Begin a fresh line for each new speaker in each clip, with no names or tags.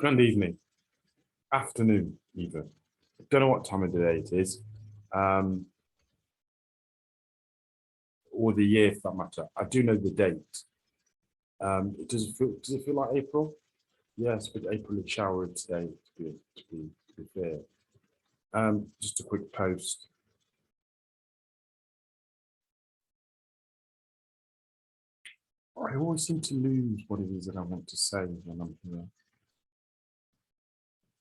Grand evening, afternoon even. I don't know what time of the day it is, or the year for that matter. I do know the date. Does it feel like April? Yes, but April is showered today, to be fair. Just a quick post. I always seem to lose what it is that I want to say when I'm here.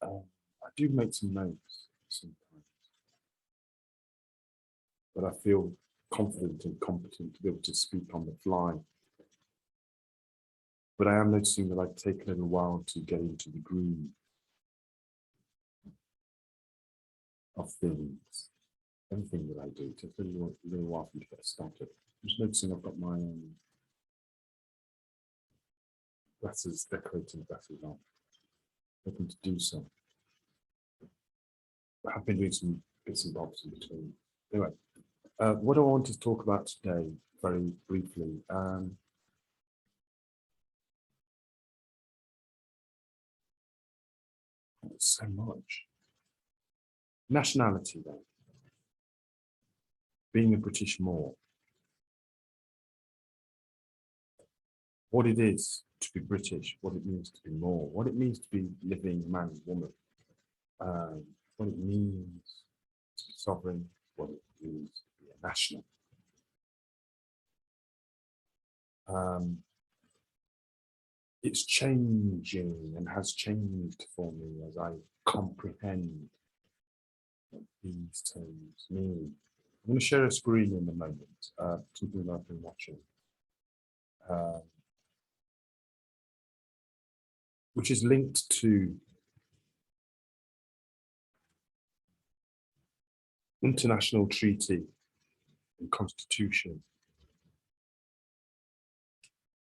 I do make some notes sometimes, but I feel confident and competent to be able to speak on the fly. But I am noticing that I've taken a little while to get into the groove of things. Everything that I do takes a little while for me to get started. I'm just noticing I've got my glasses, decorating glasses on. Looking to do so. I have been doing some bits and bobs in between. Anyway, what do I want to talk about today, very briefly? So much. Nationality, then. Being a British Moor. What it is to be British, what it means to be Moor, what it means to be living man, woman, what it means to be sovereign, what it means to be a national. It's changing and has changed for me as I comprehend what these terms mean. I'm going to share a screen in a moment, something that I've been watching, which is linked to international treaty and constitution,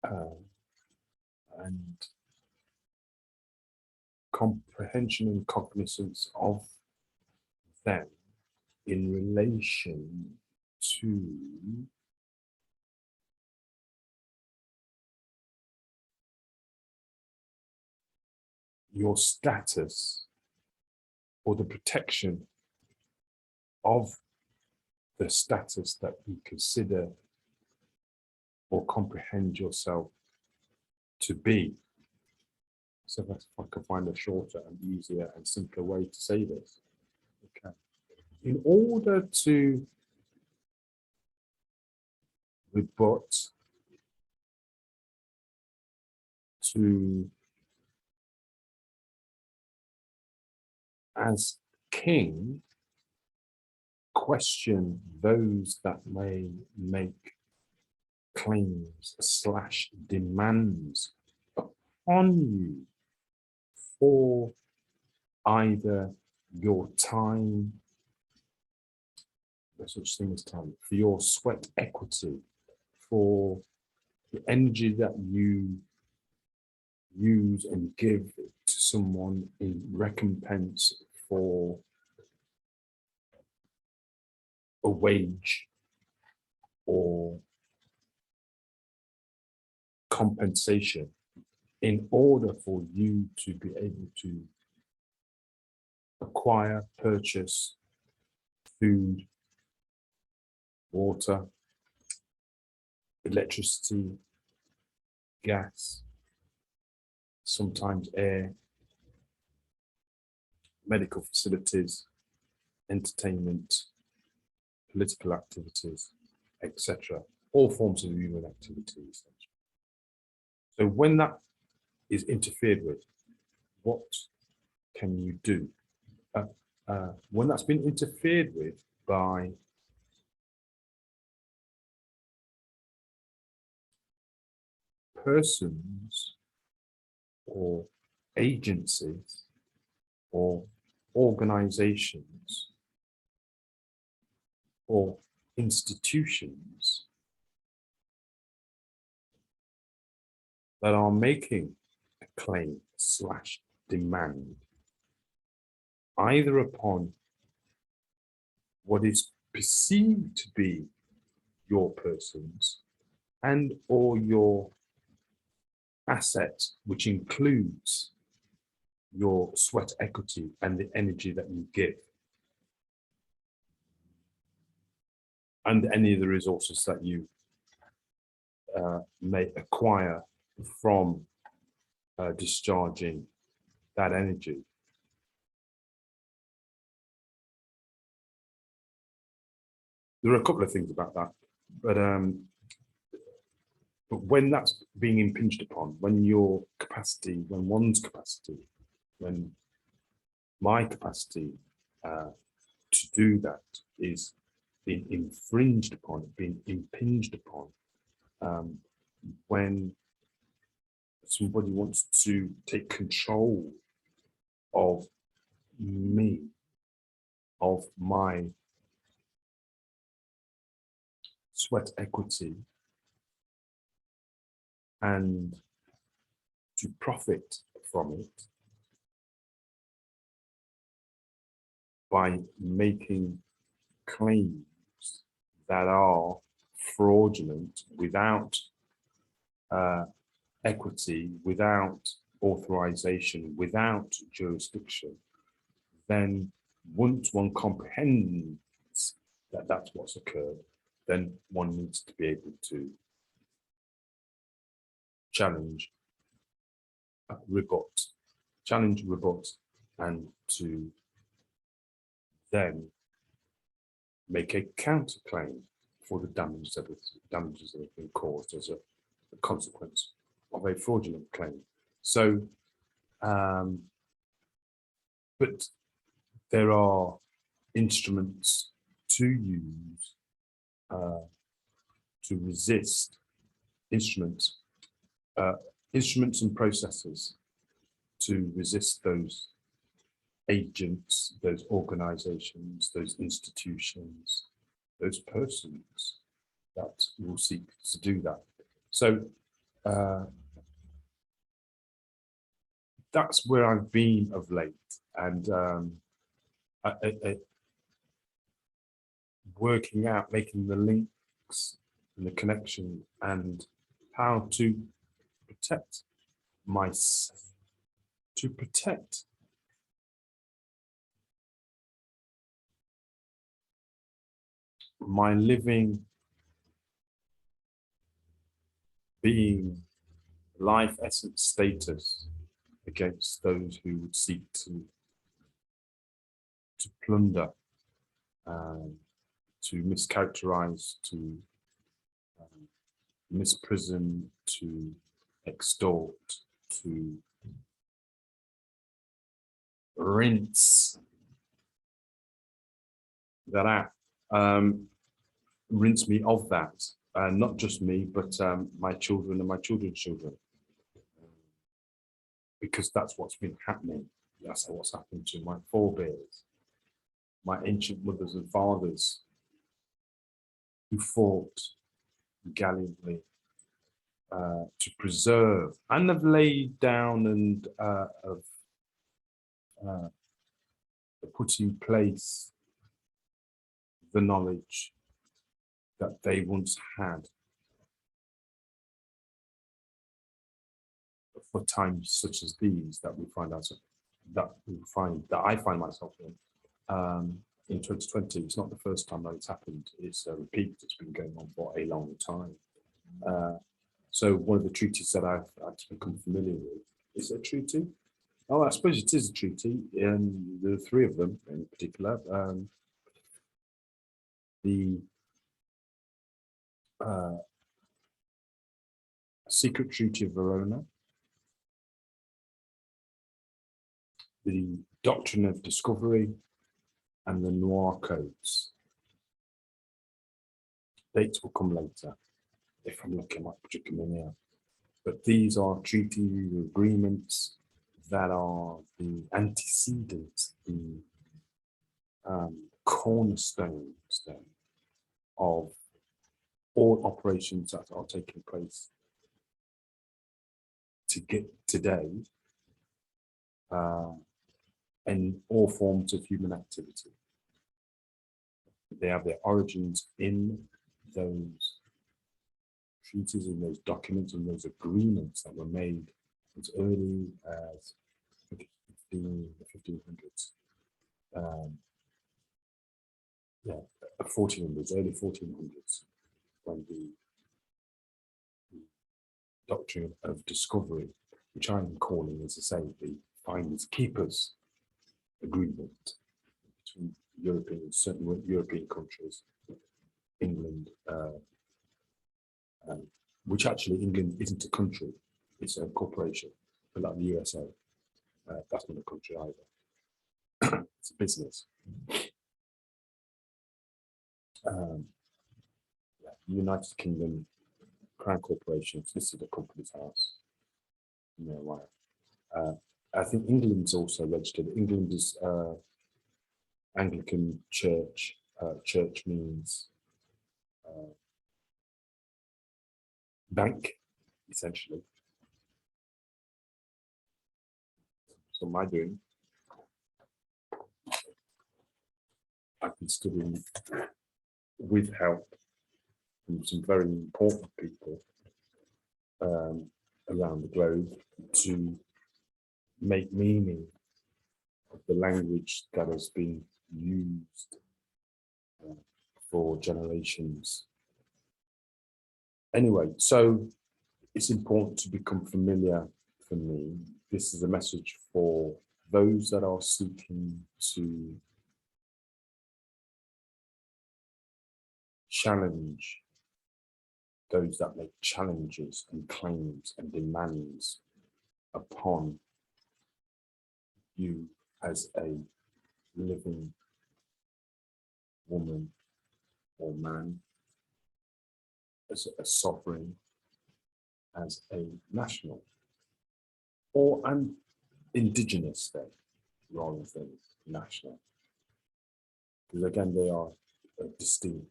and comprehension and cognizance of them in relation to your status or the protection of the status that you consider or comprehend yourself to be. So if I can find a shorter and easier and simpler way to say this. Okay. In order to rebut, to, as king, question those that may make claims / demands upon you for either your time, no such thing as time, for your sweat equity, for the energy that you use and give to someone in recompense for a wage or compensation, in order for you to be able to acquire, purchase food, water, electricity, gas, sometimes air, medical facilities, entertainment, political activities, etc. All forms of human activities. So when that is interfered with, what can you do? When that's been interfered with by persons or agencies or organizations or institutions that are making a claim / demand either upon what is perceived to be your persons and or your assets, which includes your sweat equity and the energy that you give, and any of the resources that you may acquire from discharging that energy. There are a couple of things about that, but when that's being impinged upon, when your capacity, when one's capacity, when my capacity to do that is being infringed upon, being impinged upon, when somebody wants to take control of me, of my sweat equity, and to profit from it by making claims that are fraudulent, without equity, without authorization, without jurisdiction, then once one comprehends that that's what's occurred, then one needs to be able to challenge, rebut, and to then make a counterclaim for the damages that have been caused as a consequence of a fraudulent claim. So, but there are instruments to use to resist, instruments and processes to resist those agents, those organizations, those institutions, those persons that will seek to do that. So that's where I've been of late, and working out, making the links and the connection, and how to protect myself, to protect my living being, life essence status against those who would seek to plunder, to mischaracterize, to misprison, to extort, to rinse that out, rinse me of that, not just me, but my children and my children's children, because that's what's been happening. That's what's happened to my forebears, my ancient mothers and fathers, who fought gallantly to preserve, and have laid down and put in place the knowledge that they once had for times such as these that we find ourselves, that I find myself in 2020. It's not the first time that it's happened. It's a repeat that's been going on for a long time. So one of the treaties that I've become familiar with, is it a treaty? Oh, I suppose it is a treaty, and there are three of them in particular. The Secret Treaty of Verona, the Doctrine of Discovery, and the Noir Codes. Dates will come later, if I'm looking at particularly here. But these are treaty agreements that are the antecedents, the cornerstones then of all operations that are taking place to get today, in all forms of human activity. They have their origins in those treaties, in those documents, and those agreements that were made as early as 1500s. Yeah, 1400s, early 1400s, when the doctrine of discovery, which I'm calling, as I say, the finders keepers agreement between European, certain European countries, England, which actually England isn't a country, it's a corporation, but like the USA, that's not a country either. It's a business. Yeah, United Kingdom Crown Corporation, this is the company's house. You know why? I think England's also registered. England is Anglican Church. Church means bank, essentially. So my doing, I've been studying with help from some very important people around the globe to make meaning of the language that has been used for generations. Anyway, so it's important to become familiar for me. This is a message for those that are seeking to challenge those that make challenges and claims and demands upon you as a living woman or man, as a sovereign, as a national, or an indigenous state rather than national. Because again, they are distinct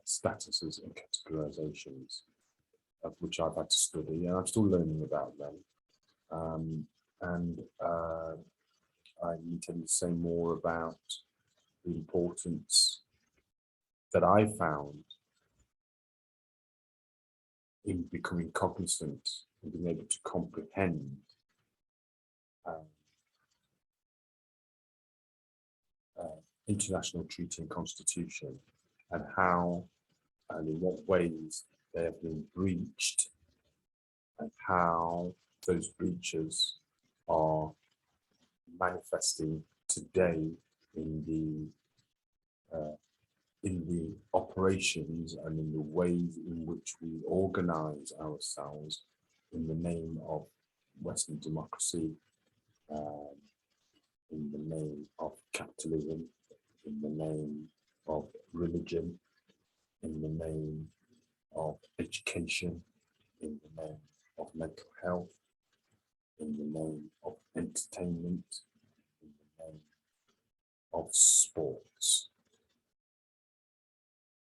statuses and categorizations of which I've had to study, and I'm still learning about them. I intend to say more about the importance that I found in becoming cognizant and being able to comprehend international treaty and constitution, and how and in what ways they have been breached, and how those breaches are manifesting today in the operations and in the ways in which we organize ourselves in the name of Western democracy, in the name of capitalism, in the name of religion, in the name of education, in the name of mental health, in the name of entertainment, in the name of sports,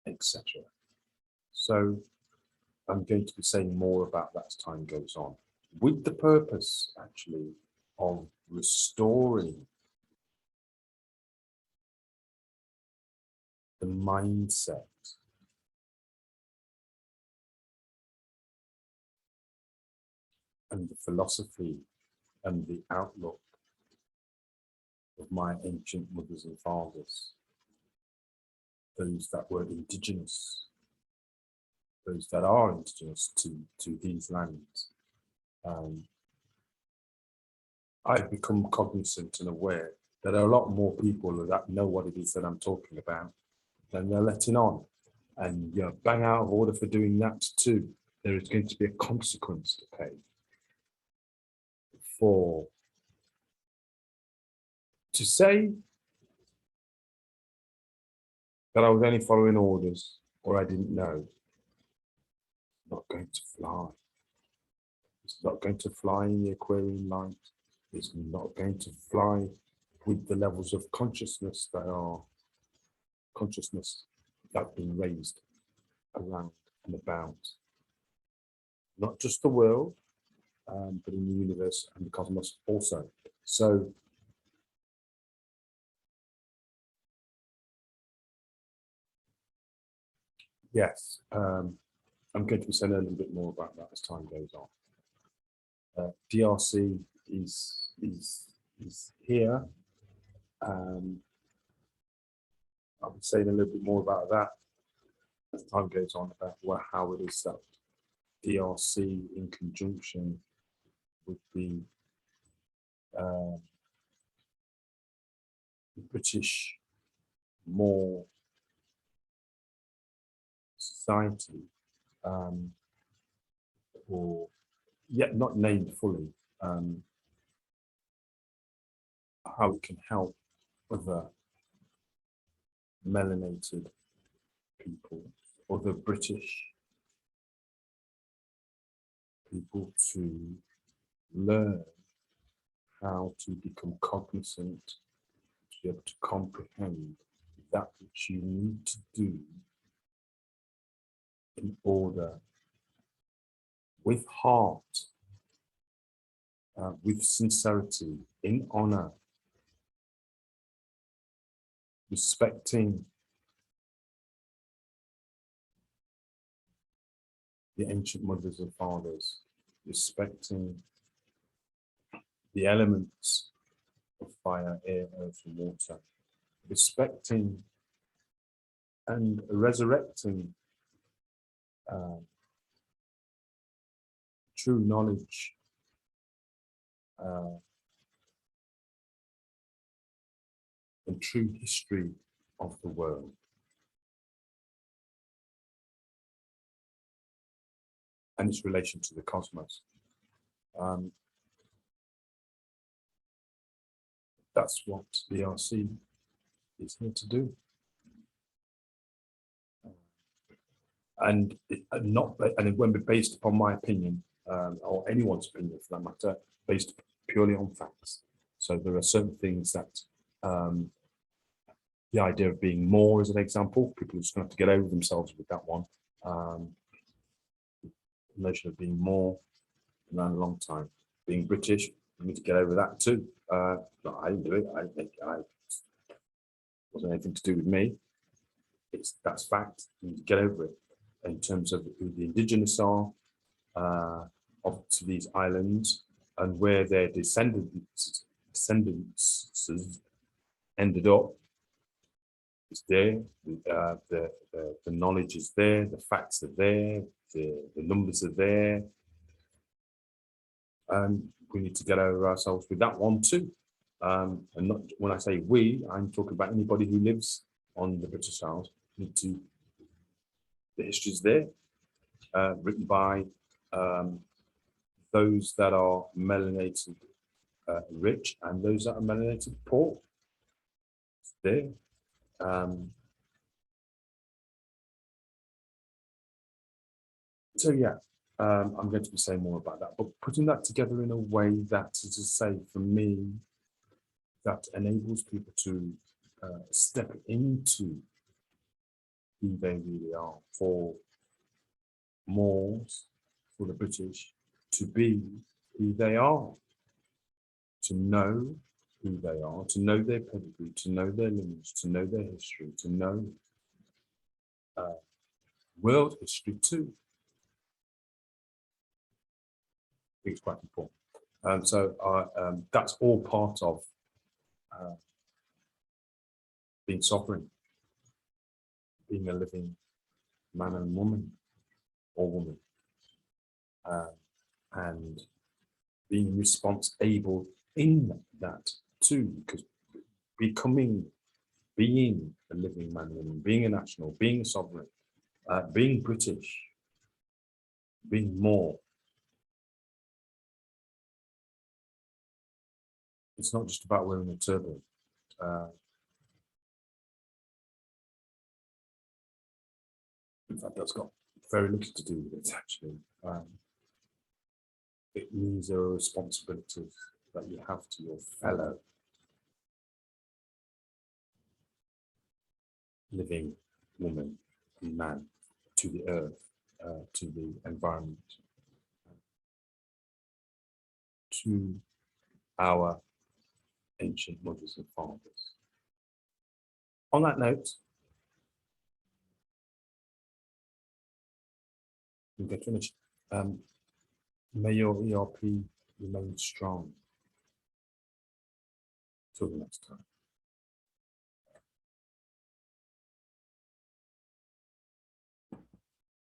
etc. So I'm going to be saying more about that as time goes on, with the purpose actually of restoring the mindset and the philosophy and the outlook of my ancient mothers and fathers, those that were indigenous, those that are indigenous to these lands. I've become cognizant and aware that there are a lot more people that know what it is that I'm talking about than they're letting on. And you're bang out of order for doing that too. There is going to be a consequence to pay for, to say that I was only following orders or I didn't know, not going to fly. It's not going to fly in the Aquarian light. It's not going to fly with the levels of consciousness that have been raised around and about, not just the world, but in the universe and the cosmos also. So yes, I'm going to be saying a little bit more about that as time goes on. DRC is is here. I'll be saying a little bit more about that as time goes on, about how it is that DRC in conjunction with the British more society, or yet not named fully, how it can help other melanated people, other British people, to learn how to become cognizant, to be able to comprehend that which you need to do in order, with heart, with sincerity, in honor, respecting the ancient mothers and fathers, respecting the elements of fire, air, earth, and water, respecting and resurrecting true knowledge, and true history of the world. And its relation to the cosmos. That's what the RC is here to do. And it won't be based upon my opinion, or anyone's opinion for that matter, based purely on facts. So there are certain things that, the idea of being more as an example, people are just going to have to get over themselves with that one. The notion of being more around a long time. Being British, you need to get over that too. No, I didn't do it. I wasn't anything to do with me. That's fact. You need to get over it. In terms of who the indigenous are to these islands, and where their descendants ended up, is there. The knowledge is there. The facts are there. The numbers are there. And we need to get over ourselves with that one too. And not, when I say we, I'm talking about anybody who lives on the British Isles. The history's there, written by those that are melanated rich and those that are melanated poor. It's there. So yeah, I'm going to be saying more about that, but putting that together in a way that, as I say, for me, that enables people to step into who they really are, for Moors, for the British, to be who they are, to know who they are, to know their pedigree, to know their lineage, to know their history, to know world history too. I think it's quite important. So that's all part of being sovereign, being a living man and woman, or woman, and being responsible in that too, because being a living man and woman, being a national, being a sovereign, being British, being more. It's not just about wearing a turban. In fact, that's got very little to do with it, actually. It means there are responsibilities that you have to your fellow living woman and man, to the earth, to the environment, to our ancient mothers and fathers. On that note, we'll get finished. May your ERP remain strong. Till the next time.